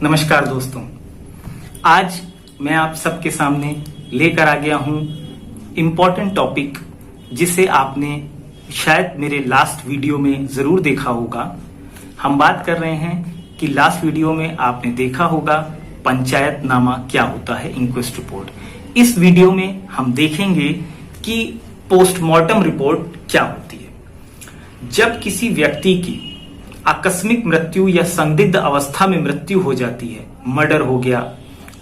नमस्कार दोस्तों, आज मैं आप सबके सामने लेकर आ गया हूं इम्पोर्टेंट टॉपिक जिसे आपने शायद मेरे लास्ट वीडियो में जरूर देखा होगा। हम बात कर रहे हैं कि लास्ट वीडियो में आपने देखा होगा पंचायतनामा क्या होता है, इंक्वेस्ट रिपोर्ट। इस वीडियो में हम देखेंगे कि पोस्टमार्टम रिपोर्ट क्या होती है। जब किसी व्यक्ति की आकस्मिक मृत्यु या संदिग्ध अवस्था में मृत्यु हो जाती है, मर्डर हो गया,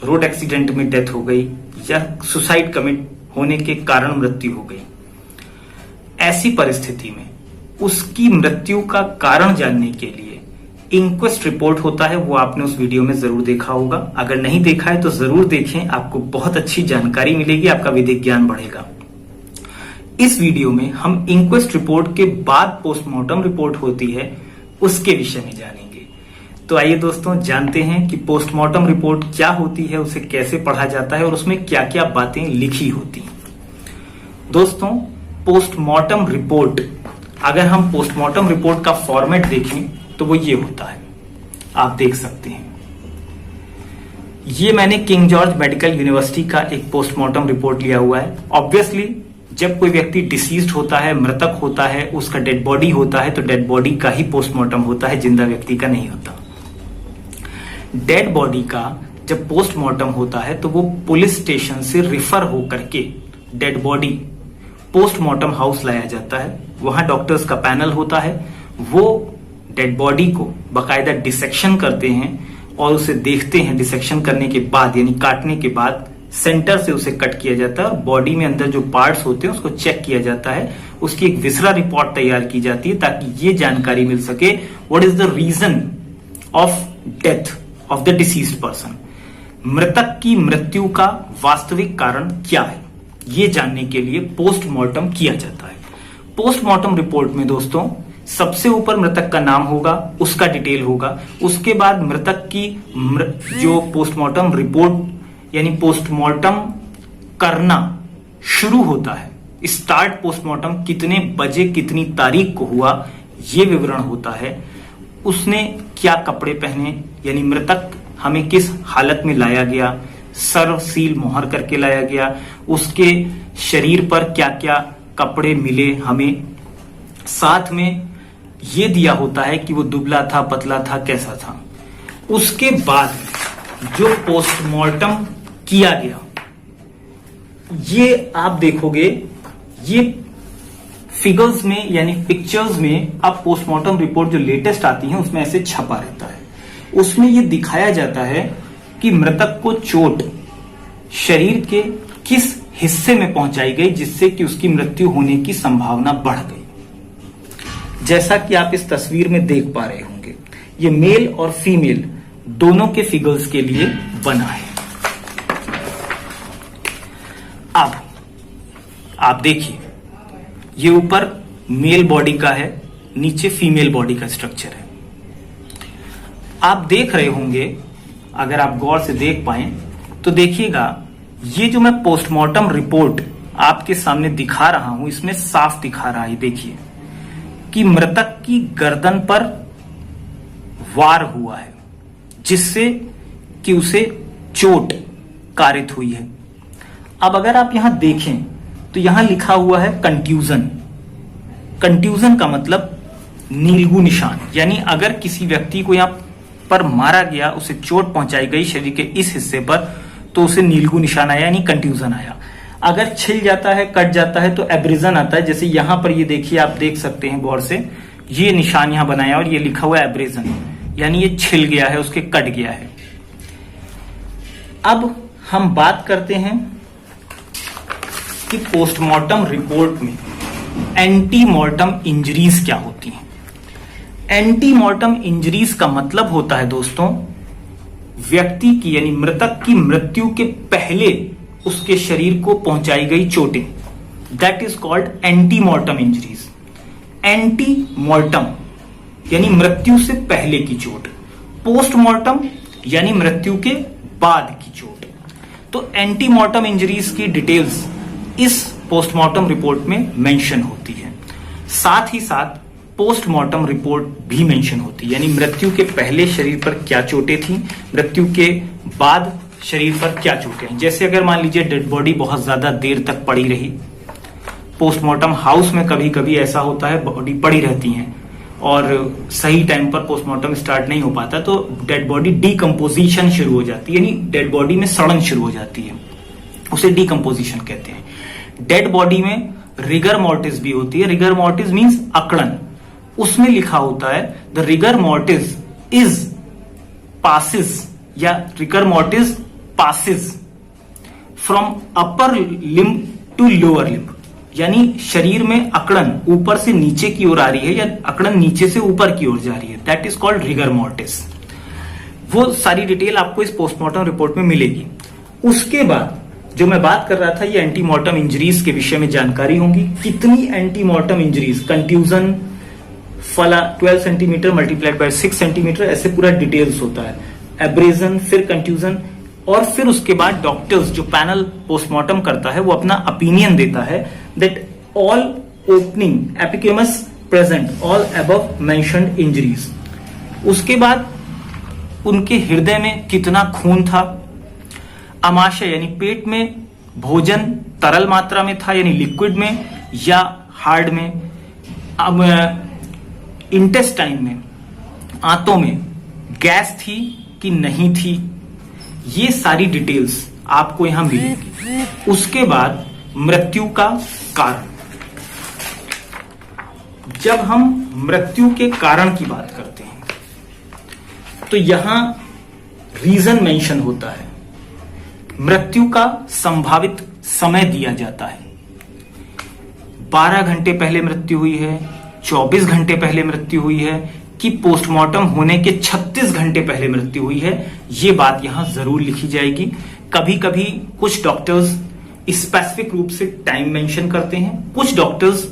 रोड एक्सीडेंट में डेथ हो गई या सुसाइड कमिट होने के कारण मृत्यु हो गई, ऐसी परिस्थिति में उसकी मृत्यु का कारण जानने के लिए इंक्वेस्ट रिपोर्ट होता है। वो आपने उस वीडियो में जरूर देखा होगा। अगर नहीं देखा है तो जरूर देखें, आपको बहुत अच्छी जानकारी मिलेगी, आपका विधिक ज्ञान बढ़ेगा। इस वीडियो में हम इंक्वेस्ट रिपोर्ट के बाद पोस्टमार्टम रिपोर्ट होती है उसके विषय में जानेंगे। तो आइए दोस्तों, जानते हैं कि पोस्टमार्टम रिपोर्ट क्या होती है, उसे कैसे पढ़ा जाता है और उसमें क्या क्या बातें लिखी होती हैं। दोस्तों, पोस्टमार्टम रिपोर्ट, अगर हम पोस्टमार्टम रिपोर्ट का फॉर्मेट देखें तो वो ये होता है, आप देख सकते हैं। ये मैंने किंग जॉर्ज मेडिकल यूनिवर्सिटी का एक पोस्टमार्टम रिपोर्ट लिया हुआ है। ऑब्वियसली जब कोई व्यक्ति डिसीज्ड होता है, मृतक होता है, उसका डेड बॉडी होता है तो डेड बॉडी का ही पोस्टमार्टम होता है, जिंदा व्यक्ति का नहीं होता। डेड बॉडी का जब पोस्टमार्टम होता है तो वो पुलिस स्टेशन से रिफर होकर के डेड बॉडी पोस्टमार्टम हाउस लाया जाता है। वहां डॉक्टर्स का पैनल होता है, वो डेड बॉडी को बाकायदा डिसेक्शन करते हैं और उसे देखते हैं। डिसेक्शन करने के बाद यानी काटने के बाद सेंटर से उसे कट किया जाता है और बॉडी में अंदर जो पार्ट्स होते हैं उसको चेक किया जाता है। उसकी एक विसरा रिपोर्ट तैयार की जाती है ताकि ये जानकारी मिल सके what is the reason of death of the deceased person. मृतक की मृत्यु का वास्तविक कारण क्या है, ये जानने के लिए पोस्टमार्टम किया जाता है। पोस्टमार्टम रिपोर्ट में दोस्तों सबसे ऊपर मृतक का नाम होगा, उसका डिटेल होगा। उसके बाद मृतक की जो पोस्टमार्टम रिपोर्ट यानी पोस्टमार्टम करना शुरू होता है, स्टार्ट पोस्टमार्टम कितने बजे कितनी तारीख को हुआ, ये विवरण होता है। उसने क्या कपड़े पहने यानी मृतक हमें किस हालत में लाया गया, सर सील मोहर करके लाया गया, उसके शरीर पर क्या क्या कपड़े मिले हमें, साथ में ये दिया होता है कि वो दुबला था, पतला था, कैसा था। उसके बाद जो पोस्टमार्टम किया गया, ये आप देखोगे, ये फिगर्स में यानी पिक्चर्स में अब पोस्टमार्टम रिपोर्ट जो लेटेस्ट आती है उसमें ऐसे छपा रहता है। उसमें ये दिखाया जाता है कि मृतक को चोट शरीर के किस हिस्से में पहुंचाई गई जिससे कि उसकी मृत्यु होने की संभावना बढ़ गई। जैसा कि आप इस तस्वीर में देख पा रहे होंगे, ये मेल और फीमेल दोनों के फिगर्स के लिए बना है। अब आप देखिए, ये ऊपर मेल बॉडी का है, नीचे फीमेल बॉडी का स्ट्रक्चर है। आप देख रहे होंगे, अगर आप गौर से देख पाए तो देखिएगा, ये जो मैं पोस्टमार्टम रिपोर्ट आपके सामने दिखा रहा हूं इसमें साफ दिखा रहा है, देखिए कि मृतक की गर्दन पर वार हुआ है जिससे कि उसे चोट कारित हुई है। अब अगर आप यहां देखें तो यहां लिखा हुआ है कंट्यूजन। कंट्यूजन का मतलब नीलगू निशान, यानी अगर किसी व्यक्ति को यहां पर मारा गया, उसे चोट पहुंचाई गई शरीर के इस हिस्से पर, तो उसे नीलगू निशान आया यानी कंट्यूजन आया। अगर छिल जाता है, कट जाता है तो एब्रेजन आता है। जैसे यहां पर ये देखिए, आप देख सकते हैं गौर से, ये निशान यहां बनाया और ये लिखा हुआ है एब्रेजन, यानी ये छिल गया है, उसके कट गया है। अब हम बात करते हैं कि पोस्टमार्टम रिपोर्ट में एंटीमार्टम इंजरीज क्या होती हैं। एंटीमार्टम इंजरीज का मतलब होता है दोस्तों, व्यक्ति की यानी मृतक की मृत्यु के पहले उसके शरीर को पहुंचाई गई चोटें, that is called antemortem injuries. Antemortem यानी मृत्यु से पहले की चोट, पोस्टमार्टम यानी मृत्यु के बाद की चोट। तो एंटीमार्टम इंजरीज की डिटेल्स इस पोस्टमार्टम रिपोर्ट में मेंशन होती है। साथ ही साथ पोस्टमार्टम रिपोर्ट भी मेंशन होती है, यानी मृत्यु के पहले शरीर पर क्या चोटें थी, मृत्यु के बाद शरीर पर क्या चोटें हैं। जैसे अगर मान लीजिए डेड बॉडी बहुत ज्यादा देर तक पड़ी रही, पोस्टमार्टम हाउस में कभी कभी ऐसा होता है बॉडी पड़ी रहती है और सही टाइम पर पोस्टमार्टम स्टार्ट नहीं हो पाता, तो डेड बॉडी डीकम्पोजिशन शुरू हो जाती है, यानी डेड बॉडी में सड़न शुरू हो जाती है, उसे डीकम्पोजिशन कहते हैं। डेड बॉडी में रिगर मॉर्टिस भी होती है। रिगर मॉर्टिस मींस अकड़न। उसमें लिखा होता है the rigor mortis is passes या rigor mortis passes from upper limb to lower limb, यानी शरीर में अकड़न ऊपर से नीचे की ओर आ रही है या अकड़न नीचे से ऊपर की ओर जा रही है, that is called rigor mortis. वो सारी डिटेल आपको इस पोस्टमार्टम रिपोर्ट में मिलेगी। उसके बाद जो मैं बात कर रहा था, ये एंटीमॉर्टम इंजरीज के विषय में जानकारी होंगी। कितनी एंटीमॉर्टम इंजरीज, कंट्यूजन, फला 12 सेंटीमीटर मल्टीप्लाइड बाय 6 सेंटीमीटर, ऐसे पूरा डिटेल्स होता है। एब्रेजन, फिर कंट्यूजन, और फिर उसके बाद डॉक्टर्स जो पैनल पोस्टमार्टम करता है वो अपना ओपिनियन देता है दैट ऑल ओपनिंग एपिकेमस present all above mentioned injuries. उसके बाद उनके हृदय में कितना खून था, अमाशय यानी पेट में भोजन तरल मात्रा में था यानी लिक्विड में या हार्ड में, अब इंटेस्टाइन में आंतों में गैस थी कि नहीं थी, ये सारी डिटेल्स आपको यहां मिलेगी। उसके बाद मृत्यु का कारण। जब हम मृत्यु के कारण की बात करते हैं तो यहां रीजन मेंशन होता है, मृत्यु का संभावित समय दिया जाता है। 12 घंटे पहले मृत्यु हुई है, 24 घंटे पहले मृत्यु हुई है कि पोस्टमार्टम होने के 36 घंटे पहले मृत्यु हुई है, ये बात यहां जरूर लिखी जाएगी। कभी कभी कुछ डॉक्टर्स स्पेसिफिक रूप से टाइम मेंशन करते हैं, कुछ डॉक्टर्स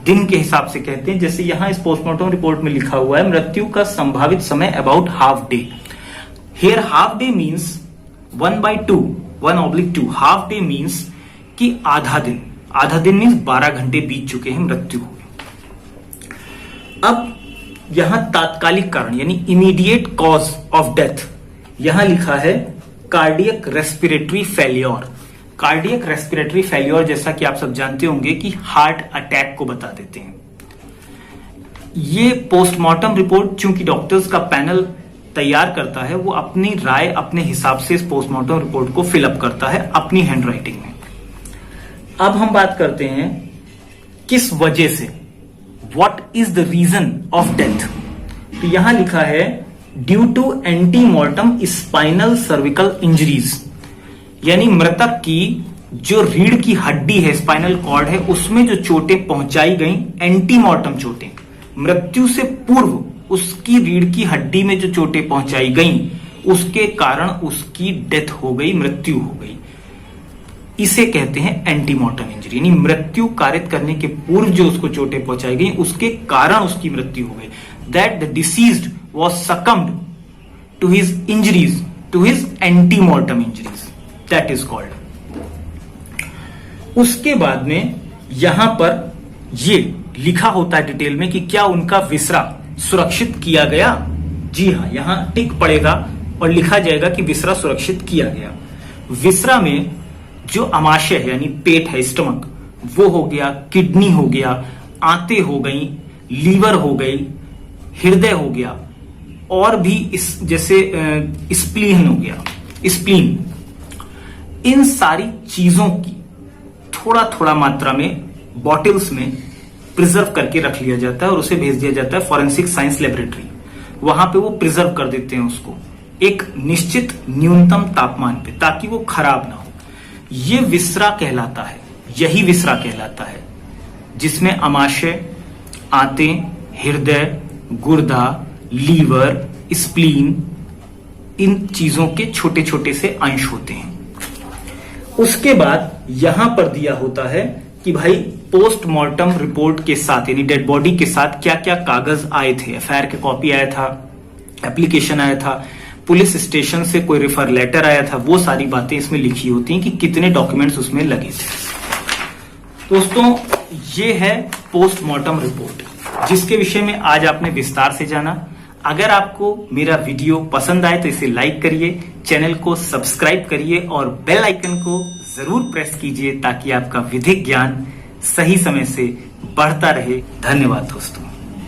दिन के हिसाब से कहते हैं। जैसे यहां इस पोस्टमार्टम रिपोर्ट में लिखा हुआ है मृत्यु का संभावित समय about half day. Here half day means 1/2 half day means कि आधा दिन। आधा दिन मीन्स 12 घंटे बीत चुके हैं मृत्यु हुए। अब यहां तात्कालिक कारण यानी इमीडिएट कॉज ऑफ डेथ यहां लिखा है cardiac respiratory failure. Cardiac respiratory failure जैसा कि आप सब जानते होंगे कि हार्ट अटैक को बता देते हैं। ये पोस्टमार्टम रिपोर्ट चूंकि डॉक्टर्स का पैनल तैयार करता है, वो अपनी राय अपने हिसाब से इस पोस्टमार्टम रिपोर्ट को फिलअप करता है अपनी हैंडराइटिंग में। अब हम बात करते हैं किस वजह से, what is the reason of death. तो यहां लिखा है due to antemortem spinal cervical injuries, यानी मृतक की जो रीढ़ की हड्डी है, स्पाइनल कॉर्ड है, उसमें जो चोटें पहुंचाई गई, एंटीमॉर्टम चोटें, मृत्यु से पूर्व उसकी रीढ़ की हड्डी में जो चोटें पहुंचाई गई उसके कारण उसकी डेथ हो गई, मृत्यु हो गई। इसे कहते हैं एंटीमॉर्टम इंजरी, यानी मृत्यु कारित करने के पूर्व जो उसको चोटें पहुंचाई गई उसके कारण उसकी मृत्यु हो गई। That the deceased was succumbed to his injuries, to his antemortem injuries, that is called. उसके बाद में यहां पर ये लिखा होता है डिटेल में कि क्या उनका विसरा सुरक्षित किया गया। जी हां, यहां टिक पड़ेगा और लिखा जाएगा कि विसरा सुरक्षित किया गया। विसरा में जो अमाशय है यानी पेट है, स्टमक, वो हो गया, किडनी हो गया, आंतें हो गई, लीवर हो गई, हृदय हो गया, और भी इस जैसे स्प्लीन हो गया, स्प्लीन, इन सारी चीजों की थोड़ा थोड़ा मात्रा में बॉटल्स में प्रिजर्व करके रख लिया जाता है और उसे भेज दिया जाता है फॉरेंसिक साइंस लेबोरेटरी। वहां पे वो प्रिजर्व कर देते हैं उसको एक निश्चित न्यूनतम तापमान पे, ताकि वो खराब ना हो। ये विसरा कहलाता है, यही विसरा कहलाता है, जिसमें अमाशय, आंतें, हृदय, गुर्दा, लीवर, स्प्लीन, इन चीजों के छोटे छोटे से अंश होते हैं। उसके बाद यहां पर दिया होता है कि भाई पोस्टमार्टम रिपोर्ट के साथ यानी डेड बॉडी के साथ क्या क्या कागज आए थे। एफआईआर की कॉपी आया था, एप्लीकेशन आया था, पुलिस स्टेशन से कोई रेफर लेटर आया था, वो सारी बातें इसमें लिखी होती हैं कि कितने डॉक्यूमेंट्स उसमें लगे थे। दोस्तों, ये है पोस्टमार्टम रिपोर्ट। जिसके विषय में आज आपने विस्तार से जाना। अगर आपको मेरा वीडियो पसंद आए तो इसे लाइक करिए, चैनल को सब्सक्राइब करिए और बेल आइकन को जरूर प्रेस कीजिए ताकि आपका विधिक ज्ञान सही समय से बढ़ता रहे। धन्यवाद दोस्तों।